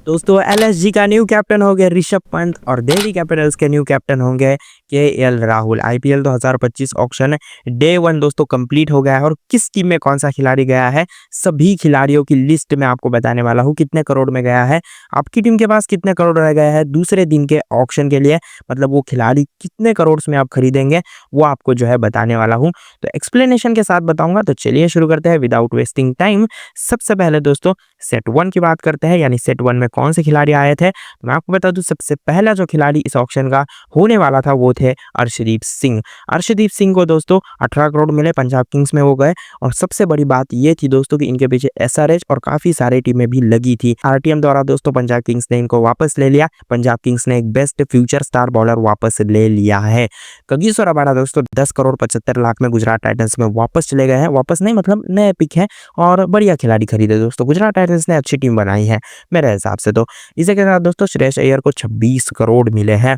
दोस्तों एलएसजी का new captain हो गया ऋषभ पंत और दिल्ली कैपिटल्स के न्यू कैप्टन होंगे KL Rahul. IPL 2025 auction day 1 दोस्तों कंप्लीट हो गया है और किस टीम में कौन सा खिलाड़ी गया है सभी खिलाड़ियों की लिस्ट में आपको बताने वाला हूं। कितने करोड़ में गया है, आपकी टीम के पास कितने करोड़ रह गए हैं दूसरे दिन के ऑक्शन के लिए, मतलब वो खिलाड़ी कितने करोड़ में आप खरीदेंगे वो आपको जो है बताने वाला हूँ। तो एक्सप्लेनेशन के साथ बताऊंगा। तो चलिए शुरू करते हैं विदाउट वेस्टिंग टाइम। सबसे पहले दोस्तों सेट 1 की बात करते हैं, यानी सेट 1 में कौन से खिलाड़ी आए थे। तो मैं आपको बता दूं सबसे पहला जो खिलाड़ी इस ऑक्शन का होने वाला था वो थे अर्शदीप सिंह। अर्शदीप सिंह को दोस्तों 18 करोड़ मिले, पंजाब किंग्स में वो गए। और सबसे बड़ी बात ये थी दोस्तों कि इनके पीछे एसआरएच और काफी सारी टीमें भी लगी थी। आरटीएम द्वारा दोस्तों पंजाब किंग्स ने इनको वापस ले लिया। पंजाब किंग्स ने एक बेस्ट फ्यूचर स्टार बॉलर वापस ले लिया है। कगिसो रबाडा दोस्तों 10 करोड़ 75 लाख में गुजरात टाइटंस में वापस चले गए हैं। वापस नहीं मतलब नए पिक है और बढ़िया खिलाड़ी खरीदे दोस्तों। गुजरात टाइटंस ने अच्छी टीम बनाई है मेरे हिसाब से। तो इसी के साथ दोस्तों श्रेयस अय्यर को 26 करोड़ मिले हैं।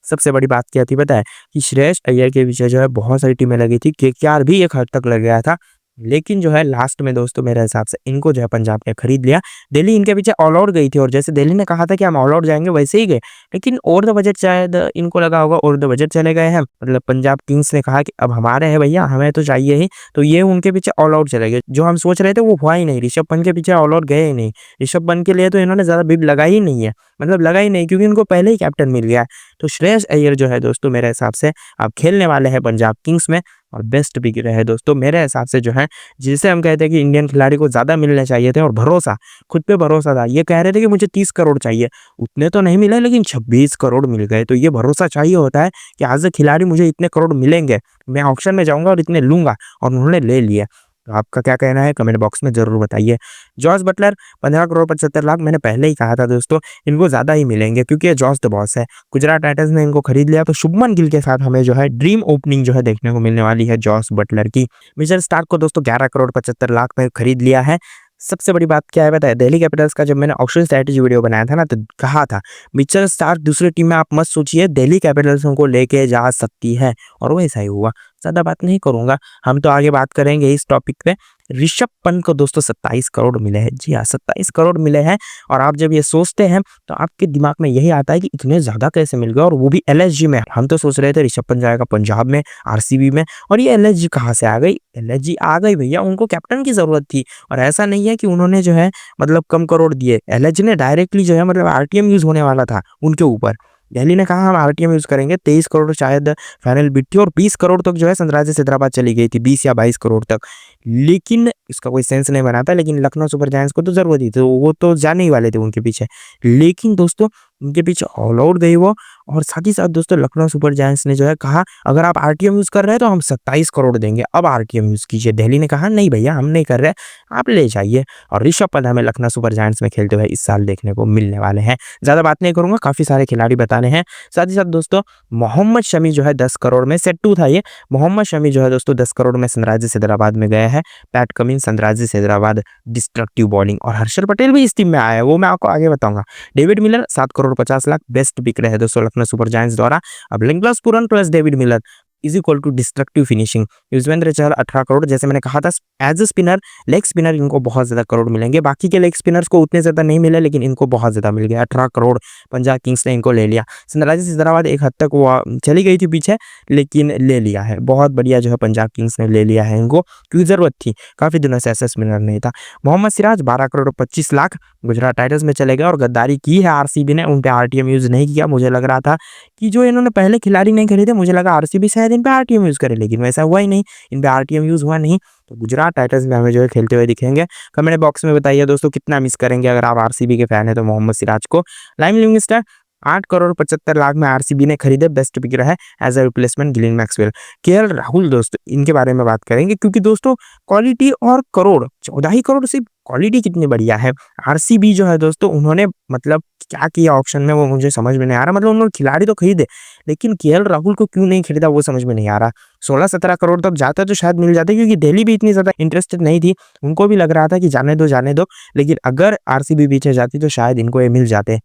सबसे बड़ी बात क्या थी पता है कि श्रेयस अय्यर के पीछे जो है बहुत सारी टीमें लगी थी। केकेआर भी एक हद तक लग गया था, लेकिन जो है लास्ट में दोस्तों मेरे हिसाब से इनको जो है पंजाब ने खरीद लिया। दिल्ली इनके पीछे ऑल आउट गई थी और जैसे दिल्ली ने कहा था कि हम ऑल आउट जाएंगे वैसे ही गए, लेकिन ओवर द बजट शायद इनको लगा होगा, ओवर द बजट चले गए हैं। मतलब पंजाब किंग्स ने कहा कि अब हमारे हैं भैया, हमें तो चाहिए ही, तो ये उनके पीछे ऑल आउट चले गए। जो हम सोच रहे थे वो हुआ ही नहीं, ऋषभ पंत के पीछे ऑल आउट गए ही नहीं। ऋषभ पंत के लिए तो इन्होंने ज्यादा बिड लगा ही नहीं है, मतलब लगा ही नहीं, क्योंकि उनको पहले ही कैप्टन मिल गया है। तो श्रेयस अय्यर जो है दोस्तों मेरे हिसाब से अब खेलने वाले हैं पंजाब किंग्स में और बेस्ट पिक रहे दोस्तों मेरे हिसाब से। जो है जिसे हम कहते हैं कि इंडियन खिलाड़ी को ज्यादा मिलने चाहिए थे और भरोसा, खुद पे भरोसा था। ये कह रहे थे कि मुझे 30 करोड़ चाहिए, उतने तो नहीं मिले लेकिन 26 करोड़ मिल गए। तो ये भरोसा चाहिए होता है कि आज खिलाड़ी मुझे इतने करोड़ मिलेंगे, मैं ऑक्शन में जाऊंगा और इतने लूंगा, और उन्होंने ले लिए। तो आपका क्या कहना है कमेंट बॉक्स में जरूर बताइए। जॉस बटलर 15 करोड़ 75 लाख, मैंने पहले ही कहा था दोस्तों इनको ज्यादा ही मिलेंगे क्योंकि ये जॉस द बॉस है। गुजरात टाइटंस ने इनको खरीद लिया, तो शुभमन गिल के साथ हमें जो है ड्रीम ओपनिंग जो है देखने को मिलने वाली है जॉस बटलर की। मिचेल स्टार्क को दोस्तों 11 करोड़ 75 लाख में खरीद लिया है। सबसे बड़ी बात क्या है बताया, दिल्ली कैपिटल्स का जब मैंने ऑक्शन स्ट्रेटेजी वीडियो बनाया था ना, तो कहा था मिचेल स्टार्क दूसरी टीम में आप मत सोचिए, दिल्ली कैपिटल्स को लेके जा सकती है, और वैसा ही हुआ। ज्यादा बात नहीं करूंगा, हम तो आगे बात करेंगे इस टॉपिक पे। ऋषभ पंत को दोस्तों 27 करोड़ मिले हैं। जी हाँ, 27 करोड़ मिले हैं। और आप जब ये सोचते हैं तो आपके दिमाग में यही आता है कि इतने ज्यादा कैसे मिल गए, और वो भी एलएसजी में। हम तो सोच रहे थे ऋषभ पंत जाएगा पंजाब में, आरसीबी में, और ये एलएसजी कहाँ से आ गई। एलएसजी आ गई भैया, उनको कैप्टन की जरूरत थी। और ऐसा नहीं है कि उन्होंने जो है मतलब कम करोड़ दिए, एलएसजी ने डायरेक्टली जो है मतलब आरटीएम यूज होने वाला था उनके ऊपर। दिल्ली ने कहा हम आरटीएम यूज करेंगे, 23 करोड़ शायद फाइनल बिड थी, और 20 करोड़ तक जो है सनराइजर्स हैदराबाद चली गई थी, 20 या 22 करोड़ तक। लेकिन इसका कोई सेंस नहीं बना था, लेकिन लखनऊ सुपर जायंट्स को तो जरूरत ही थी, तो वो तो जाने ही वाले थे उनके पीछे। लेकिन दोस्तों उनके पीछे ऑल आउट गई वो। और साथ ही साथ दोस्तों लखनऊ सुपर जायंट्स ने जो है कहा अगर आप आरटीएम यूज कर रहे हैं तो हम 27 करोड़ देंगे, अब आरटीएम यूज कीजिए। दिल्ली ने कहा नहीं भैया हम नहीं कर रहे, आप ले जाइए। और ऋषभ पंत हमें लखनऊ सुपर जायंट्स में खेलते हुए इस साल देखने को मिलने वाले हैं। ज्यादा बात नहीं करूंगा, काफी सारे खिलाड़ी बताने हैं। साथ ही साथ दोस्तों मोहम्मद शमी जो है 10 करोड़ में, सेट 2 था ये। मोहम्मद शमी जो है दोस्तों 10 करोड़ में सनराइजर्स हैदराबाद में गया है। PAT Cummins Sunrisers Hyderabad destructive bowling, और हर्षल पटेल भी इस टीम में आया है, वो मैं आपको आगे बताऊंगा। डेविड मिलर 7 करोड़ 50 लाख, बेस्ट बिक रहे दोस्तों लखनऊ सुपर जायंट्स द्वारा। अब Nicholas Pooran plus David Miller is equal to destructive finishing. Yuzvendra Chahal 18 crore, जैसे मैंने कहा था as a spinner, leg spinner इनको बहुत ज्यादा करोड़ मिलेंगे। बाकी के लेग स्पिनर्स को उतने ज्यादा नहीं मिले, लेकिन इनको बहुत ज्यादा मिल गया, 18 करोड़ पंजाब किंग्स ने इनको ले लिया। सनराइजर्स हैदराबाद एक हद तक वो चली गई थी पीछे, लेकिन ले लिया है। बहुत बढ़िया जो है पंजाब किंग्स ने ले लिया है इनको, क्योंकि जरूरत थी, काफी दिनों से ऐसा स्पिनर नहीं था। मोहम्मद सिराज 12 करोड़ 25 लाख गुजरात टाइटंस में चले गए, और गद्दारी की है आरसीबी ने, उन पे आरटीएम यूज नहीं किया। मुझे लग रहा था कि जो इन्होंने पहले खिलाड़ी नहीं खरीदे, मुझे लगा आरसीबी शायद इन पे आरटीएम यूज करे, लेकिन वैसा हुआ ही नहीं, इन पे आरटीएम यूज हुआ नहीं। तो गुजरात टाइटंस में हमें जो है खेलते हुए दिखेंगे। कमेंट बॉक्स में बताइए दोस्तों कितना मिस करेंगे अगर आप आरसीबी के फैन है तो मोहम्मद सिराज को। लाइम लिविंगस्टन 8 करोड़ 75 लाख में आरसीबी ने खरीदे, बेस्ट पिक रहा है as a replacement Glenn Maxwell. KL Rahul दोस्तों इनके बारे में बात करेंगे, क्योंकि दोस्तों क्वालिटी और करोड़, 14 ही करोड़ से क्वालिटी कितनी बढ़िया है। आरसीबी जो है दोस्तों उन्होंने मतलब क्या किया ऑक्शन में वो मुझे समझ में नहीं आ रहा। मतलब उन्होंने खिलाड़ी तो खरीदे, लेकिन केएल राहुल को क्यों नहीं खरीदा वो समझ में नहीं आ रहा। 16-17 करोड़ तक जाता तो शायद मिल जाता, क्योंकि दिल्ली भी इतनी ज्यादा इंटरेस्टेड नहीं थी, उनको भी लग रहा था कि जाने दो जाने दो। लेकिन अगर आरसीबी पीछे जाती तो शायद इनको ये मिल जाते।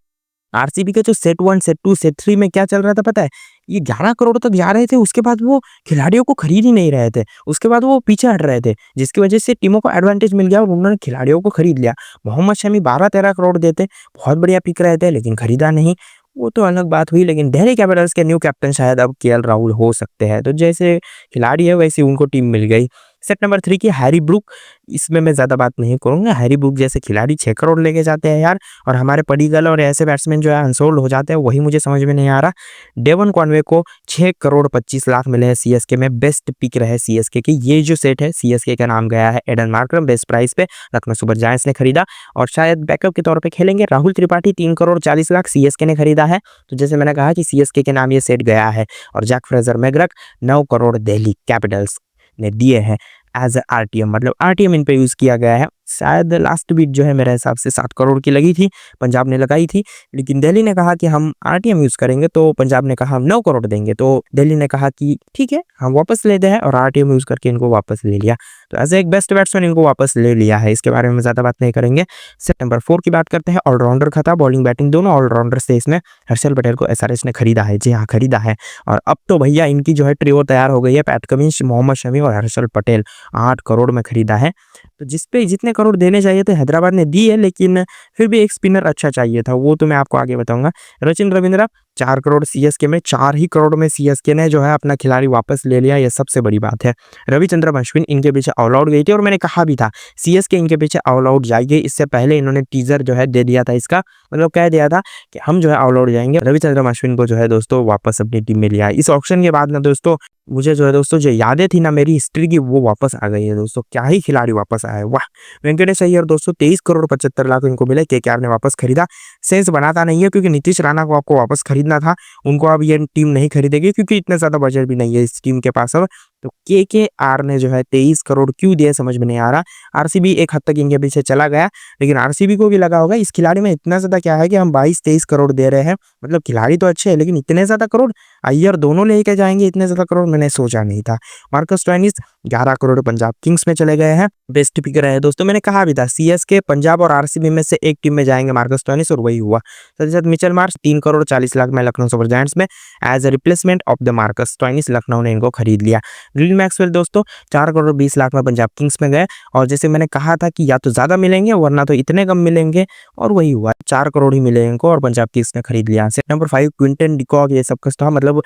आरसीबी के जो सेट 1, सेट 2, सेट 3 में क्या चल रहा था पता है? ये 11 करोड़ तक जा रहे थे, उसके बाद वो खिलाड़ियों को खरीद ही नहीं रहे थे। उसके बाद वो पीछे हट रहे थे, जिसकी वजह से टीमों को एडवांटेज मिल गया और उन्होंने खिलाड़ियों को खरीद लिया। मोहम्मद शमी 12-13 करोड़ देते, बहुत बढ़िया पिक रहे थे, लेकिन खरीदा नहीं। वो तो अलग बात हुई, लेकिन दिल्ली कैपिटल्स के न्यू कैप्टन शायद अब केएल राहुल हो सकते हैं। तो जैसे खिलाड़ी है वैसे उनको टीम मिल गई। सेट नंबर 3 की हैरी ब्रूक, इसमें मैं ज़्यादा बात नहीं करूँगा। हैरी ब्रूक जैसे खिलाड़ी 6 करोड़ लेके जाते हैं यार, और हमारे पडिक्कल और ऐसे बैट्समैन जो है अनसोल्ड हो जाते हैं, वही मुझे समझ में नहीं आ रहा। डेवन कॉनवे को 6 करोड़ 25 लाख मिले हैं सीएसके में, बेस्ट पिक रहे सीएसके की। ये जो सेट है सीएसके का नाम गया है एडन मार्करम, बेस्ट प्राइस पे लखनऊ सुपर जायंट्स ने खरीदा और शायद बैकअप के तौर पे खेलेंगे। राहुल त्रिपाठी 3 करोड़ 40 लाख सीएसके ने खरीदा है। तो जैसे मैंने कहा कि सीएसके के नाम ये सेट गया है। और Jake Fraser McGurk 9 crore Delhi Capitals ने दिए हैं एज ए आरटीएम, मतलब आरटीएम इन पे यूज़ किया गया है। शायद लास्ट बीट जो है मेरे हिसाब से 7 करोड़ की लगी थी, पंजाब ने लगाई थी, लेकिन दिल्ली ने कहा कि हम आरटीएम यूज़ करेंगे, तो पंजाब ने कहा हम 9 करोड़ देंगे। तो दिल्ली ने कहा कि ठीक है हम वापस लेते हैं, और आरटीएम यूज़ करके इनको वापस ले लिया। तो एज एक बेस्ट बैट्समैन इनको वापस ले लिया है, इसके बारे में ज़्यादा बात नहीं करेंगे। सेट नंबर 4 की बात करते हैं। ऑलराउंडर का था, बॉलिंग बैटिंग दोनों ऑलराउंडर थे इसमें। हर्षल पटेल को एसआरएच ने खरीदा है, जी हाँ खरीदा है। और अब तो भैया इनकी जो है ट्रियो तैयार हो गई है, पैट कमिंस, मोहम्मद शमी और हर्षल पटेल। 8 करोड़ में खरीदा है। तो जिस पे जितने करोड़ देने चाहिए थे हैदराबाद ने दी है, लेकिन फिर भी एक स्पिनर अच्छा चाहिए था, वो तो मैं आपको आगे बताऊंगा। रचिन रविंद्रा 4 करोड़ सीएसके में, 4 ही करोड़ में सीएसके ने जो है अपना खिलाड़ी वापस ले लिया, ये सबसे बड़ी बात है। रविचंद्रन अश्विन इनके पीछे ऑल आउट गई थी, और मैंने कहा भी था सीएसके इनके पीछे ऑल आउट जाएगी। इससे पहले इन्होंने टीजर जो है दे दिया था इसका, मतलब कह दिया था कि हम जो है ऑल आउट जाएंगे। रविचंद्रन अश्विन को जो है दोस्तों वापस अपनी टीम में लिया। इस ऑक्शन के बाद ना दोस्तों मुझे जो है दोस्तों जो यादें थी ना मेरी हिस्ट्री की, वो वापस आ गई है दोस्तों। क्या ही खिलाड़ी वापस आए, वाह। वेंकटेश अय्यर दोस्तों 23 करोड़ 75 लाख इनको मिले, केकेआर ने वापस खरीदा। सेंस बनाता नहीं है, क्योंकि नीतीश राणा को आपको वापस खरीदना था, उनको अब ये टीम नहीं खरीदेगी, क्योंकि इतना ज़्यादा बजट भी नहीं है इस टीम के पास अब। तो केकेआर ने जो है 23 करोड़ क्यों दिए समझ में नहीं आ रहा। आरसीबी एक हद तक इनके पीछे चला गया, लेकिन आरसीबी को भी लगा होगा इस खिलाड़ी में इतना ज़्यादा क्या है कि हम 22-23 करोड़ दे रहे हैं, मतलब खिलाड़ी तो अच्छे है लेकिन इतने ज़्यादा करोड़, अय्यर दोनों लेके जाएंगे इतने ज़्यादा करोड़, मैंने सोचा नहीं था। Marcus Stoinis 11 crore Punjab Kings में चले गए हैं, बेस्ट पिक रहे दोस्तों। मैंने कहा भी था सीएसके, पंजाब और आरसीबी में से एक टीम में जाएंगे मार्कस स्टोइनिस, और वही हुआ। साथ ही साथ मिचेल मार्श 3 करोड़ 40 लाख में लखनऊ सुपर जायंट्स में as a replacement of the Marcus Stoinis, Lucknow ने इनको खरीद लिया। ग्लेन मैक्सवेल दोस्तों 4 करोड़ 20 लाख में पंजाब किंग्स में गए, और जैसे मैंने कहा था कि या तो ज़्यादा मिलेंगे वरना तो इतने कम मिलेंगे, और वही हुआ, 4 करोड़ ही मिले इनको और पंजाब किंग्स ने खरीद लिया। सेट नंबर 5 क्विंटन डिकॉक, ये सब कुछ था, मतलब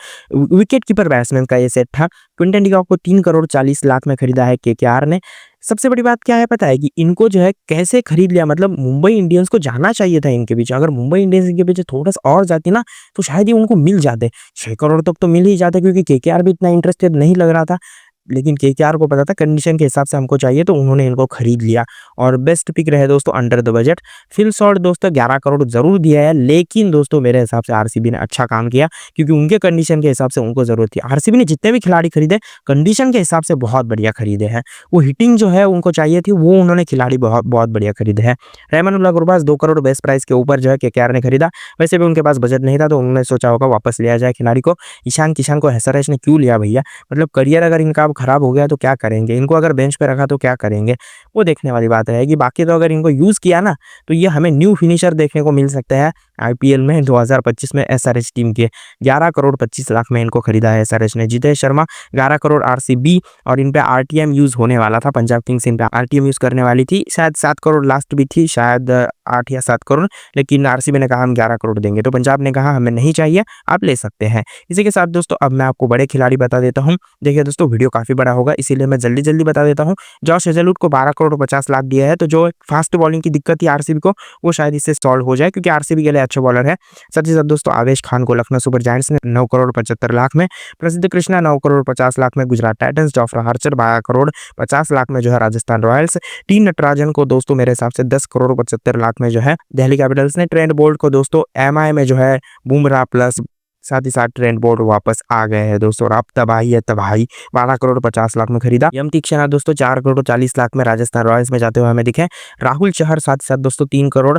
विकेट कीपर बैट्समैन का ये सेट था। क्विंटन डिकॉक को 3 करोड़ 40 लाख में खरीदा है केकेआर ने। सबसे बड़ी बात क्या है पता है कि इनको जो है कैसे खरीद लिया, मतलब मुंबई इंडियंस को जाना चाहिए था इनके पीछे। अगर मुंबई इंडियंस इनके पीछे थोड़ा सा और जाती ना, तो शायद ही उनको मिल जाते, 6 करोड़ तक तो मिल ही जाते, क्योंकि केकेआर भी इतना इंटरेस्टेड नहीं लग रहा था। लेकिन केकेआर को पता था कंडीशन के हिसाब से हमको चाहिए, तो उन्होंने इनको खरीद लिया। और बेस्ट पिक रहे दोस्तों under the budget Phil Salt दोस्तों, 11 करोड़ जरूर दिया है, लेकिन दोस्तों मेरे हिसाब से आरसीबी ने अच्छा काम किया, क्योंकि उनके कंडीशन के हिसाब से उनको जरूरत थी। आरसीबी ने जितने भी खिलाड़ी खरीदे कंडीशन के हिसाब से बहुत बढ़िया खरीदे हैं, वो हिटिंग जो है उनको चाहिए थी, वो उन्होंने खिलाड़ी बहुत बहुत बढ़िया खरीदे हैं। रहमानुल्लाह गुरबाज 2 करोड़ बेस्ट प्राइस के ऊपर जो है केकेआर ने खरीदा। वैसे भी उनके पास बजट नहीं था, तो उन्होंने सोचा होगा वापस लिया जाए खिलाड़ी को। ईशान किशन को एसआरएच ने क्यों लिया भैया, मतलब करियर अगर इनका अब खराब हो गया तो क्या करेंगे, इनको अगर बेंच पे रखा तो क्या करेंगे, वो देखने वाली बात रहेगी। बाकी तो अगर इनको यूज़ किया ना, तो ये हमें न्यू फिनिशर देखने को मिल सकता है आईपीएल में 2025 में। एसआरएच टीम के 11 करोड़ 25 लाख में इनको खरीदा है एसआरएच ने। जितेश शर्मा 11 करोड़ आरसीबी, और इन पे आरटीएम यूज़ होने वाला था, पंजाब किंग्स इन पे आरटीएम यूज़ करने वाली थी, शायद 7 करोड़ लास्ट भी थी, शायद 8 या 7 करोड़, लेकिन आरसीबी ने कहा हम 11 करोड़ देंगे, तो पंजाब ने कहा हमें नहीं चाहिए, आप ले सकते हैं। इसी के साथ दोस्तों अब मैं आपको बड़े खिलाड़ी बता देता हूँ। देखिए दोस्तों वीडियो काफ़ी बड़ा होगा, इसीलिए मैं जल्दी जल्दी बता देता हूँ। जॉश हेजलवुड को 12 करोड़ 50 लाख दिया है, तो जो फास्ट बॉलिंग की दिक्कत थी आरसीबी को, वो शायद इससे सॉल्व हो जाए, क्योंकि आरसीबी के लिए अच्छा बॉलर है। साथ ही साथ दोस्तों आवेश खान को लखनऊ सुपर जायंट्स ने 9 करोड़ 75 लाख में, प्रसिद्ध कृष्णा 9 करोड़ 50 लाख में Gujarat Titans, Jofra Archer 12 crore 50 lakh में जो है राजस्थान रॉयल्स, टी नटराजन को दोस्तों मेरे हिसाब से 10 करोड़ 75 लाख में जो है दिल्ली कैपिटल्स ने, ट्रेंट बोल्ट को दोस्तों एमआई में जो है बुमराह प्लस, साथ ही साथ ट्रेंट बोल्ट वापस आ गए हैं दोस्तों, और अब तबाही है तबाही, 12 करोड़ 50 लाख में खरीदा। यम तीक्षणा दोस्तों 4 करोड़ 40 लाख में राजस्थान रॉयल्स में जाते हुए हमें दिखे। राहुल चहर साथ ही साथ दोस्तों 3 करोड़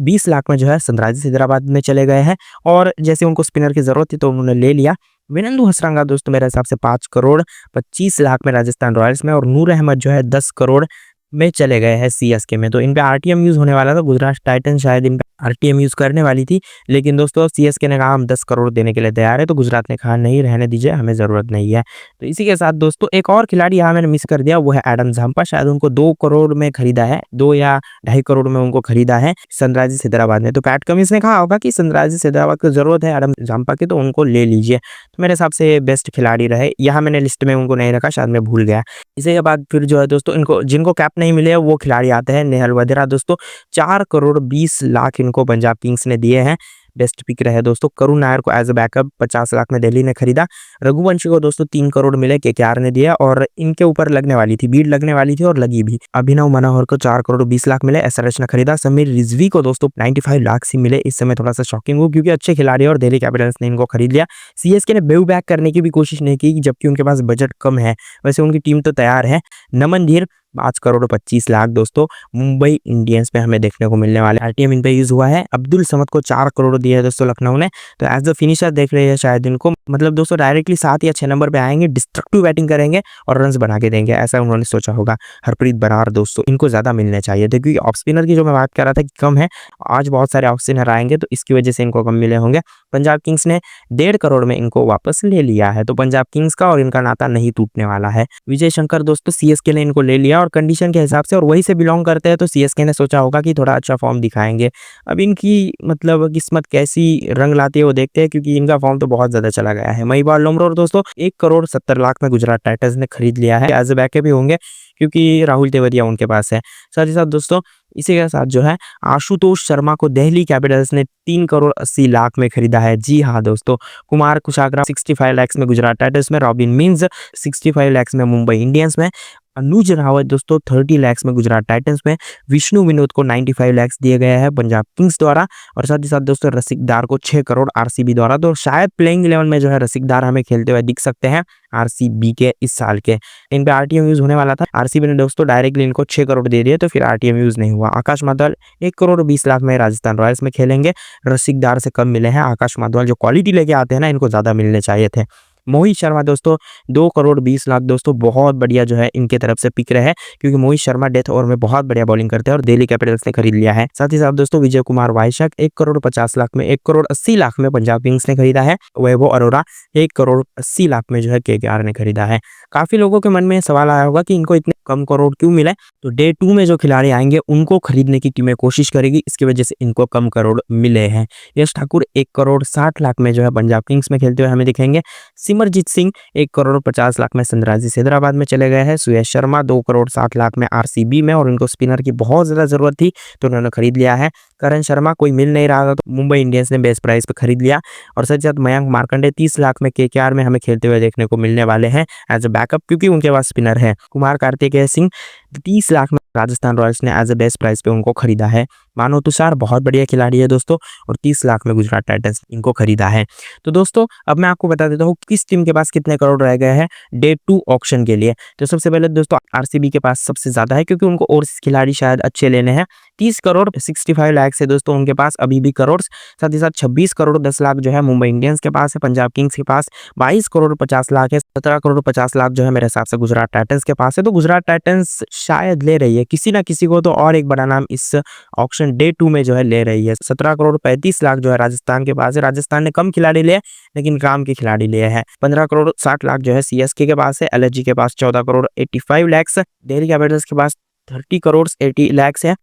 20 लाख में जो है सनराइजर्स हैदराबाद में चले गए हैं, और जैसे उनको स्पिनर की जरूरत थी तो उन्होंने ले लिया। विनंदु हसरंगा दोस्तों मेरे हिसाब से 5 करोड़ 25 लाख में राजस्थान रॉयल्स में, और नूर अहमद जो है 10 करोड़ में चले गए हैं सीएसके में। तो इन पे आरटीएम यूज होने वाला था, गुजरात टाइटंस शायद इन पे आरटीएम यूज़ करने वाली थी, लेकिन दोस्तों सीएसके ने कहा हम 10 करोड़ देने के लिए तैयार है, तो गुजरात ने कहा नहीं रहने दीजिए, हमें ज़रूरत नहीं है। तो इसी के साथ दोस्तों एक और खिलाड़ी यहाँ मैंने मिस कर दिया, वो है एडम झाम्पा। शायद उनको 2 करोड़ में खरीदा है, 2 या ढाई करोड़ में उनको खरीदा है सनराइजर्स हैदराबाद ने। तो पैट कमिंस ने कहा होगा कि सनराइजर्स हैदराबाद को ज़रूरत है एडम झाम्पा की, तो उनको ले लीजिए। तो मेरे हिसाब से बेस्ट खिलाड़ी रहे। यहाँ मैंने लिस्ट में उनको नहीं रखा, शायद मैं भूल गया। इसके बाद फिर जो है दोस्तों इनको जिनको कैप नहीं मिले वो खिलाड़ी आते हैं नेहल वधेरा दोस्तों। 4 करोड़ 20 लाख इनको पंजाब किंग्स ने दिए हैं। बेस्ट पिक रहे दोस्तों। करुण नायर को एज अ बैकअप 50 लाख में दिल्ली ने खरीदा। रघुवंशी को दोस्तों 3 करोड़ मिले केकेआर ने दिया, और इनके ऊपर लगने वाली थी, भीड़ लगने वाली थी और लगी भी। अभिनव मनोहर को 4 करोड़ 20 लाख मिले, एसआरएच ने खरीदा। समीर रिजवी को दोस्तों 95 लाख से मिले। इस समय थोड़ा सा शॉकिंग हो क्योंकि अच्छे खिलाड़ी और दिल्ली कैपिटल्स ने इनको खरीद लिया। सीएसके ने बेव बैक करने की भी कोशिश नहीं की, जबकि उनके पास बजट कम है। वैसे उनकी टीम तो तैयार है। नमन धीर 5 करोड़ 25 लाख दोस्तों मुंबई इंडियंस में हमें देखने को मिलने वाले। आरटीएम इन पे यूज हुआ है। अब्दुल समद को 4 करोड़ दिया है दोस्तों लखनऊ ने। तो एज अ फिनिशर देख रहे हैं शायद इनको, मतलब दोस्तों डायरेक्टली 7 या 6 नंबर पे आएंगे, डिस्ट्रक्टिव बैटिंग करेंगे और रन्स बना के देंगे, ऐसा उन्होंने सोचा होगा। हरप्रीत बरार दोस्तों इनको ज्यादा मिलने चाहिए थे, क्योंकि ऑफ स्पिनर की जो मैं बात कर रहा था कि कम है, आज बहुत सारे ऑफ स्पिनर आएंगे तो इसकी वजह से इनको कम मिले होंगे। पंजाब किंग्स ने 1.5 करोड़ में इनको वापस ले लिया है, तो पंजाब किंग्स का और इनका नाता नहीं टूटने वाला है। विजय शंकर दोस्तों सीएसके ने इनको ले लिया और कंडीशन के हिसाब से, और वहीं से बिलोंग करते हैं, तो सीएसके ने सोचा होगा कि थोड़ा अच्छा फॉर्म दिखाएंगे। अब इनकी मतलब किस्मत कैसी रंग लाती है वो देखते हैं, क्योंकि इनका फॉर्म तो बहुत ज्यादा चला गया है। महिबाल लोमरोर दोस्तों 1 करोड़ 70 लाख में गुजरात टाइटंस ने खरीद लिया है। एज ए बैकअप भी होंगे क्योंकि राहुल तेवरिया उनके पास है। साथ ही साथ दोस्तों इसी के साथ जो है आशुतोष शर्मा को दिल्ली कैपिटल्स ने 3 करोड़ 80 लाख में खरीदा है। जी हाँ दोस्तों, कुमार कुशाग्रा 65 लाख में गुजरात टाइटंस में, रॉबिन मिन्स 65 लाख में मुंबई इंडियंस में, अनुज रावत दोस्तों 30 लाख में गुजरात टाइटंस में, विष्णु विनोद को 95 लाख दिए गए हैं पंजाब किंग्स द्वारा, और साथ ही साथ दोस्तों रसिकदार को 6 करोड़ आरसीबी द्वारा। तो शायद प्लेइंग 11 में जो है रसिकदार हमें खेलते हुए दिख सकते हैं आरसीबी के इस साल के। इन पे आरटीएम यूज होने वाला था, आरसीबी ने दोस्तों डायरेक्टली इनको 6 करोड़ दे दिए, तो फिर आरटीएम यूज नहीं हुआ। आकाश माधवाल 1 करोड़ 20 लाख में राजस्थान रॉयल्स में खेलेंगे। रसिकदार से कम मिले हैं। आकाश माधवाल जो क्वालिटी लेके आते हैं ना, इनको ज्यादा मिलने चाहिए थे। मोहित शर्मा दोस्तों 2 करोड़ 20 लाख दोस्तों, बहुत बढ़िया जो है इनके तरफ से पिक रहे हैं, क्योंकि मोहित शर्मा डेथ ओवर में बहुत बढ़िया बॉलिंग करते हैं और दिल्ली कैपिटल्स ने खरीद लिया है। साथ ही साथ दोस्तों विजय कुमार वाइशक 1 करोड़ 50 लाख में, 1 करोड़ 80 लाख में पंजाब किंग्स ने खरीदा है। वैभव अरोरा 1 करोड़ 80 लाख में जो है केकेआर ने खरीदा है। काफी लोगों के मन में सवाल आया होगा कि इनको इतने कम करोड़ क्यों मिले, तो डे 2 में जो खिलाड़ी आएंगे उनको खरीदने की टीमें कोशिश करेगी, इसकी वजह से इनको कम करोड़ मिले हैं। यश ठाकुर 1 करोड़ 60 लाख में जो है पंजाब किंग्स में खेलते हुए हमें दिखेंगे। सिमरजीत सिंह 1 करोड़ 50 लाख में सनराइजर्स हैदराबाद में चले गए हैं। सुयश शर्मा 2 करोड़ 60 लाख में आरसीबी में, और उनको स्पिनर की बहुत ज्यादा जरूरत थी तो उन्होंने खरीद लिया है। करण शर्मा कोई मिल नहीं रहा था तो मुंबई इंडियंस ने बेस्ट प्राइस पे खरीद लिया। और साथ ही साथ मयंक मार्कंडे 30 लाख में केकेआर में हमें खेलते हुए देखने को मिलने वाले हैं एज अ बैकअप, क्योंकि उनके पास स्पिनर है। कुमार कार्तिकेय सिंह 30 लाख में राजस्थान रॉयल्स ने एज अ बेस्ट प्राइस पे उनको खरीदा है। मानो तुषार बहुत बढ़िया खिलाड़ी है दोस्तों, और 30 लाख में गुजरात टाइटंस इनको खरीदा है। तो दोस्तों अब मैं आपको बता देता हूँ किस टीम के पास कितने करोड़ रह गए हैं डे 2 ऑक्शन के लिए। तो सबसे पहले दोस्तों आरसीबी के पास सबसे ज्यादा है, क्योंकि उनको और खिलाड़ी शायद अच्छे लेने हैं। 30 करोड़ 65 लाख से दोस्तों उनके पास अभी भी करोड़। साथ ही साथ 26 करोड़ 10 लाख जो है मुंबई इंडियंस के पास है। पंजाब किंग्स के पास 22 करोड़ 50 लाख है। 17 करोड़ 50 लाख जो है मेरे हिसाब से गुजरात टाइटंस के पास है। तो गुजरात टाइटंस शायद ले रही है किसी ना किसी को, तो और एक बड़ा नाम इस ऑक्शन डे 2 में जो है ले रही है। 17 करोड़ 35 लाख जो है राजस्थान के पास है। राजस्थान ने कम खिलाड़ी लिए लेकिन काम के खिलाड़ी लिए हैं। 15 करोड़ 60 लाख जो है सीएसके के पास है। एलएसजी के पास 14 करोड़ 85 लाख। दिल्ली कैपिटल्स के पास 30 करोड़ 80 लाख है।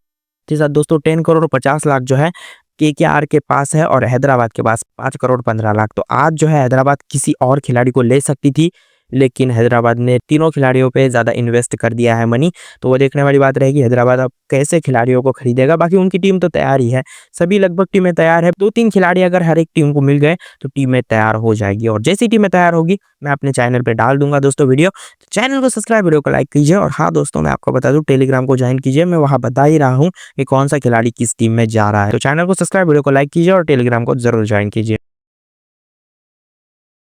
साथ दोस्तों 10 करोड़ 50 लाख जो है केकेआर के पास है, और हैदराबाद के पास 5 करोड़ 15 लाख। तो आज जो है हैदराबाद किसी और खिलाड़ी को ले सकती थी, लेकिन हैदराबाद ने तीनों खिलाड़ियों पे ज़्यादा इन्वेस्ट कर दिया है मनी। तो वो देखने वाली बात रहेगी हैदराबाद अब कैसे खिलाड़ियों को खरीदेगा। बाकी उनकी टीम तो तैयार ही है, सभी लगभग टीमें तैयार है। 2-3 खिलाड़ी अगर हर एक टीम को मिल गए तो टीमें तैयार हो जाएगी, और जैसी टीमें तैयार होगी मैं अपने चैनल पे डाल दूंगा दोस्तों वीडियो। तो चैनल को सब्सक्राइब, वीडियो को लाइक कीजिए। और हाँ दोस्तों, मैं आपको बता दूं टेलीग्राम को ज्वाइन कीजिए, मैं वहाँ बता ही रहा हूँ कि कौन सा खिलाड़ी किस टीम में जा रहा है। तो चैनल को सब्सक्राइब, वीडियो को लाइक कीजिए और टेलीग्राम को जरूर ज्वाइन कीजिए।